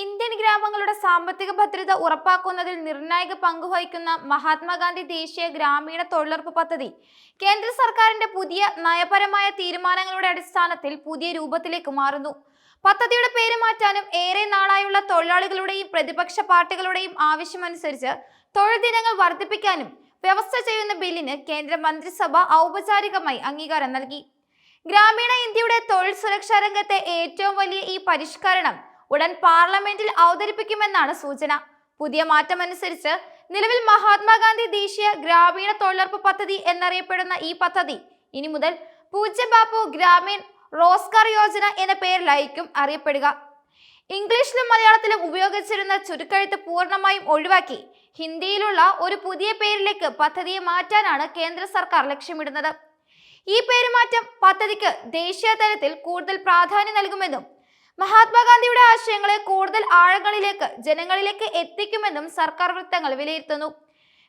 Indian ഗ്രാമങ്ങളുടെ സാമ്പത്തിക ഭദ്രത ഉറപ്പാക്കുന്നതിൽ നിർണായക പങ്കുവഹിക്കുന്ന മഹാത്മാഗാന്ധി ദേശീയ ഗ്രാമീണ തൊഴിലുറപ്പ് പദ്ധതി കേന്ദ്ര സർക്കാരിന്റെ പുതിയ നയപരമായ തീരുമാനങ്ങളുടെ അടിസ്ഥാനത്തിൽ പുതിയ രൂപത്തിലേക്ക് മാറുന്നു. പദ്ധതിയുടെ പേര് മാറ്റാനും ഏറെ നാളായുള്ള തൊഴിലാളികളുടെയും പ്രതിപക്ഷ പാർട്ടികളുടെയും ആവശ്യമനുസരിച്ച് തൊഴിൽ ദിനങ്ങൾ വർദ്ധിപ്പിക്കാനും വ്യവസ്ഥ ചെയ്യുന്ന ബില്ലിന് കേന്ദ്ര മന്ത്രിസഭ ഔപചാരികമായി അംഗീകാരം നൽകി. ഗ്രാമീണ ഇന്ത്യയുടെ തൊഴിൽ സുരക്ഷാ രംഗത്തെ ഏറ്റവും വലിയ ഈ പരിഷ്കരണം ഉടൻ പാർലമെന്റിൽ അവതരിപ്പിക്കുമെന്നാണ് സൂചന. പുതിയ മാറ്റമനുസരിച്ച് നിലവിൽ മഹാത്മാഗാന്ധി ദേശീയ ഗ്രാമീണ തൊഴിലുറപ്പ് പദ്ധതി എന്നറിയപ്പെടുന്ന ഈ പദ്ധതി ഇനി മുതൽ പൂജ്യ ബാപ്പു ഗ്രാമീൺ റോസ്ഗാർ യോജന എന്ന പേരിലായിരിക്കും അറിയപ്പെടുക. ഇംഗ്ലീഷിലും മലയാളത്തിലും ഉപയോഗിച്ചിരുന്ന ചുരുക്കെഴുത്ത് പൂർണ്ണമായും ഒഴിവാക്കി ഹിന്ദിയിലുള്ള ഒരു പുതിയ പേരിലേക്ക് പദ്ധതിയെ മാറ്റാനാണ് കേന്ദ്ര സർക്കാർ ലക്ഷ്യമിടുന്നത്. ഈ പേരുമാറ്റം പദ്ധതിക്ക് ദേശീയ തലത്തിൽ കൂടുതൽ പ്രാധാന്യം നൽകുമെന്നും മഹാത്മാഗാന്ധിയുടെ ആശയങ്ങളെ കൂടുതൽ ആഴങ്ങളിലേക്ക് ജനങ്ങളിലേക്ക് എത്തിക്കുമെന്നും സർക്കാർ വൃത്തങ്ങൾ വിലയിരുത്തുന്നു.